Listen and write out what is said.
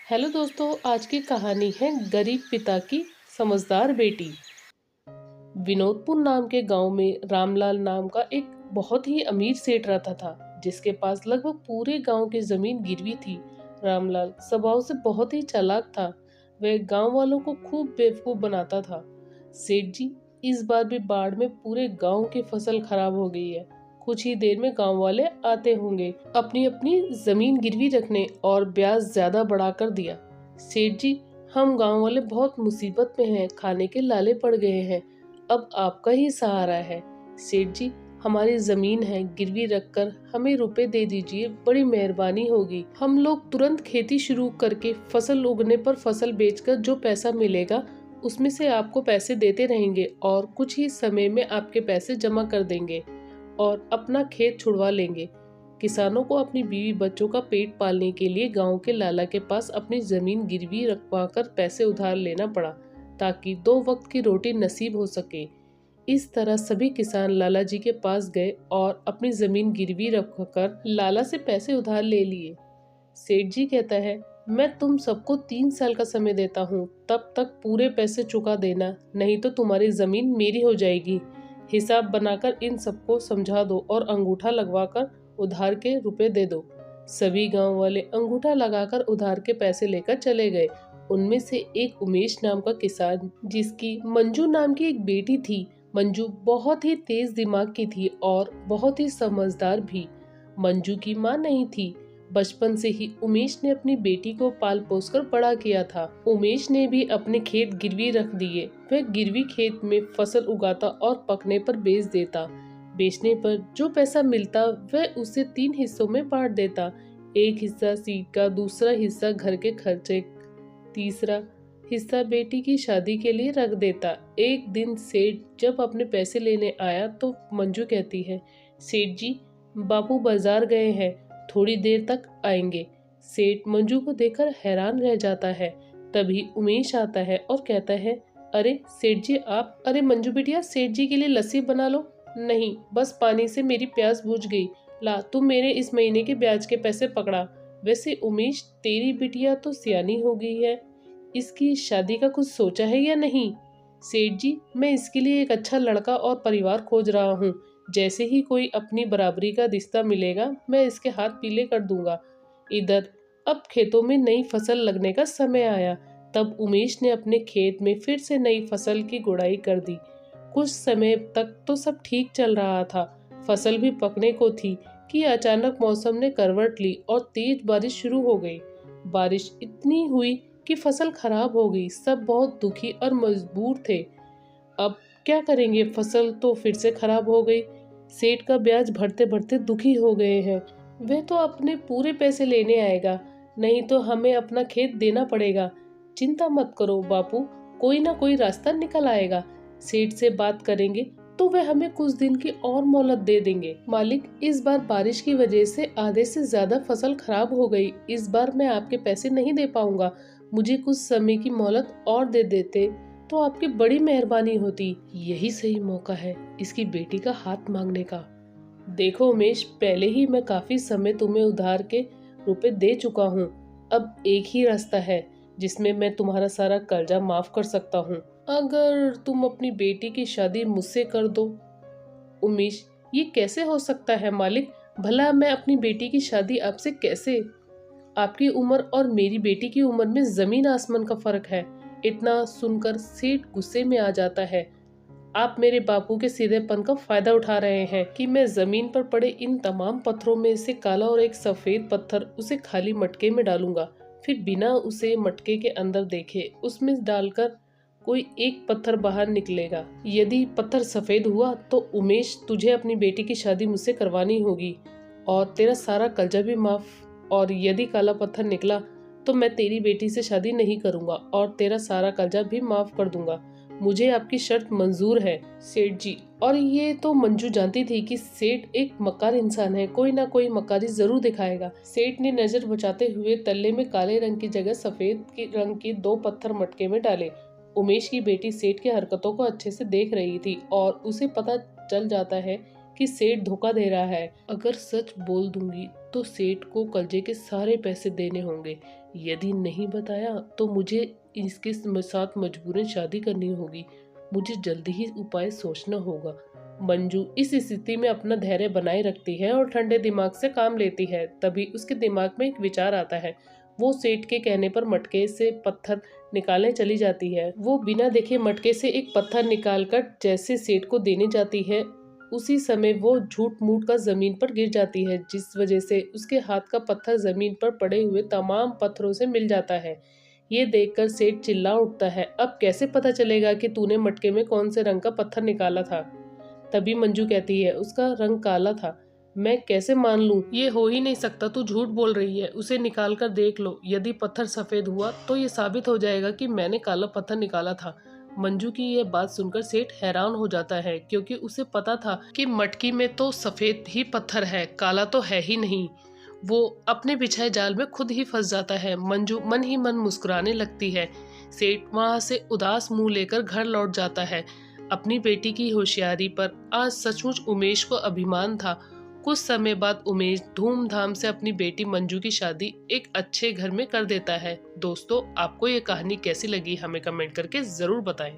Hello दोस्तों, आज की कहानी है गरीब पिता की समझदार बेटी। विनोदपुर नाम के गांव में रामलाल नाम का एक बहुत ही अमीर सेठ रहता था, जिसके पास लगभग पूरे गांव की जमीन गिरवी थी। रामलाल स्वभाव से बहुत ही चालाक था। वह गांव वालों को खूब बेवकूफ बनाता था। सेठ जी, इस बार भी बाढ़ में पूरे गांव की फसल खराब हो गई है। कुछ ही देर में गांव वाले आते होंगे। अपनी अपनी जमीन गिरवी रखने और ब्याज ज्यादा बढ़ा कर दिया। सेठ जी, हम गांव वाले बहुत मुसीबत में हैं, खाने के लाले पड़ गए हैं। अब आपका ही सहारा है। सेठ जी, हमारी जमीन है, गिरवी रखकर हमें रुपए दे दीजिए, बड़ी मेहरबानी होगी। हम लोग तुरंत खेती शुरू करके फसल उगने पर फसल बेचकर जो पैसा मिलेगा उसमें से आपको पैसे देते रहेंगे और कुछ ही समय में आपके पैसे जमा कर देंगे और अपना खेत छुड़वा लेंगे। किसानों को अपनी बीवी बच्चों का पेट पालने के लिए गांव के लाला के पास अपनी जमीन गिरवी रखवाकर पैसे उधार लेना पड़ा, ताकि 2 वक्त की रोटी नसीब हो सके। इस तरह सभी किसान लाला जी के पास गए और अपनी जमीन गिरवी रखकर लाला से पैसे उधार ले लिए। सेठ जी कहता है, मैं तुम सबको 3 साल का समय देता हूँ, तब तक पूरे पैसे चुका देना, नहीं तो तुम्हारी जमीन मेरी हो जाएगी। हिसाब बनाकर इन सबको समझा दो और अंगूठा लगवाकर उधार के रुपए दे दो। सभी गांव वाले अंगूठा लगाकर उधार के पैसे लेकर चले गए। उनमें से एक उमेश नाम का किसान, जिसकी मंजू नाम की एक बेटी थी। मंजू बहुत ही तेज दिमाग की थी और बहुत ही समझदार भी। मंजू की माँ नहीं थी। बचपन से ही उमेश ने अपनी बेटी को पाल पोस कर बड़ा किया था। उमेश ने भी अपने खेत गिरवी रख दिए। वह गिरवी खेत में फसल उगाता और पकने पर बेच देता। बेचने पर जो पैसा मिलता वह उसे 3 हिस्सों में बांट देता। एक हिस्सा सीट का, दूसरा हिस्सा घर के खर्चे, तीसरा हिस्सा बेटी की शादी के लिए रख देता। एक दिन सेठ जब अपने पैसे लेने आया तो मंजू कहती है, सेठ जी, बापू बाजार गए हैं, थोड़ी देर तक आएंगे। सेठ मंजू को देखकर हैरान रह जाता है। तभी उमेश आता है और कहता है, अरे सेठ जी आप, अरे मंजू बिटिया, सेठ जी के लिए लस्सी बना लो। नहीं, बस पानी से मेरी प्यास बुझ गई। ला, तुम मेरे इस महीने के ब्याज के पैसे पकड़ा। वैसे उमेश, तेरी बिटिया तो सियानी हो गई है, इसकी शादी का कुछ सोचा है या नहीं? सेठ जी, मैं इसके लिए एक अच्छा लड़का और परिवार खोज रहा हूँ। जैसे ही कोई अपनी बराबरी का रिश्ता मिलेगा मैं इसके हाथ पीले कर दूंगा। इधर अब खेतों में नई फसल लगने का समय आया। तब उमेश ने अपने खेत में फिर से नई फसल की गुड़ाई कर दी। कुछ समय तक तो सब ठीक चल रहा था, फसल भी पकने को थी कि अचानक मौसम ने करवट ली और तेज बारिश शुरू हो गई। बारिश इतनी हुई कि फसल खराब हो गई। सब बहुत दुखी और मजबूर थे। अब क्या करेंगे, फसल तो फिर से खराब हो गई। सेठ का ब्याज भरते भरते दुखी हो गए हैं। वह तो अपने पूरे पैसे लेने आएगा, नहीं तो हमें अपना खेत देना पड़ेगा। चिंता मत करो बापू, कोई ना कोई रास्ता निकल आएगा। सेठ से बात करेंगे तो वह हमें कुछ दिन की और मोहलत दे देंगे। मालिक, इस बार बारिश की वजह से आधे से ज्यादा फसल खराब हो गई। इस बार मैं आपके पैसे नहीं दे पाऊंगा। मुझे कुछ समय की मोहलत और दे देते तो आपकी बड़ी मेहरबानी होती। यही सही मौका है इसकी बेटी का हाथ मांगने का। देखो उमेश, पहले ही मैं काफी समय तुम्हें उधार के रुपए दे चुका हूँ। अब एक ही रास्ता है जिसमें मैं तुम्हारा सारा कर्जा माफ कर सकता हूँ। अगर तुम अपनी बेटी की शादी मुझसे कर दो। उमेश, ये कैसे हो सकता है मालिक? भला मैं अपनी बेटी की शादी आपसे कैसे? आपकी उम्र और मेरी बेटी की उम्र में जमीन आसमान का फर्क है। इतना सुनकर सेठ गुस्से में आ जाता है। आप मेरे बापू के सीधेपन का फायदा उठा रहे हैं कि मैं जमीन पर पड़े इन तमाम पत्थरों में से काला और एक सफेद पत्थर उसे खाली मटके में डालूंगा, फिर बिना उसे मटके के अंदर देखे उसमें डालकर कोई एक पत्थर बाहर निकलेगा। यदि पत्थर सफेद हुआ तो उमेश, तुझे अपनी बेटी की शादी मुझसे करवानी होगी और तेरा सारा कर्जा भी माफ। और यदि काला पत्थर निकला तो मैं तेरी बेटी से शादी नहीं करूंगा और तेरा सारा कर्जा भी माफ कर दूंगा। मुझे आपकी शर्त मंजूर है सेठ जी। और ये तो मंजू जानती थी कि सेठ एक मक्कार इंसान है, कोई ना कोई मक्कारी जरूर दिखाएगा। सेठ ने नजर बचाते हुए तल्ले में काले रंग की जगह सफेद रंग के 2 पत्थर मटके में डाले। उमेश की बेटी सेठ की हरकतों को अच्छे से देख रही थी और उसे पता चल जाता है कि सेठ धोखा दे रहा है। अगर सच बोल दूंगी तो सेठ को कर्जे के सारे पैसे देने होंगे। यदि नहीं बताया तो मुझे इसके साथ मजबूरन शादी करनी होगी। मुझे जल्दी ही उपाय सोचना होगा। मंजू इस स्थिति में अपना धैर्य बनाए रखती है और ठंडे दिमाग से काम लेती है। तभी उसके दिमाग में एक विचार आता है। वो सेठ के कहने पर मटके से पत्थर निकालने चली जाती है। वो बिना देखे मटके से एक पत्थर निकालकर जैसे सेठ को देने जाती है, उसी समय वो झूठ मूठ कर जमीन पर गिर जाती है, जिस वजह से उसके हाथ का पत्थर जमीन पर पड़े हुए तमाम पत्थरों से मिल जाता है। ये देखकर सेठ चिल्ला उठता है, अब कैसे पता चलेगा कि तूने मटके में कौन से रंग का पत्थर निकाला था? तभी मंजू कहती है, उसका रंग काला था। मैं कैसे मान लूं? ये हो ही नहीं सकता, तू झूठ बोल रही है। उसे निकाल कर देख लो, यदि पत्थर सफेद हुआ तो ये साबित हो जाएगा कि मैंने काला पत्थर निकाला था। मंजू की यह बात सुनकर सेठ हैरान हो जाता है, क्योंकि उसे पता था कि मटकी में तो सफेद ही पत्थर है, काला तो है ही नहीं। वो अपने बिछाए जाल में खुद ही फंस जाता है। मंजू मन ही मन मुस्कुराने लगती है। सेठ वहां से उदास मुंह लेकर घर लौट जाता है। अपनी बेटी की होशियारी पर आज सचमुच उमेश को अभिमान था। कुछ समय बाद उमेश धूमधाम से अपनी बेटी मंजू की शादी एक अच्छे घर में कर देता है। दोस्तों, आपको ये कहानी कैसी लगी हमें कमेंट करके जरूर बताएं।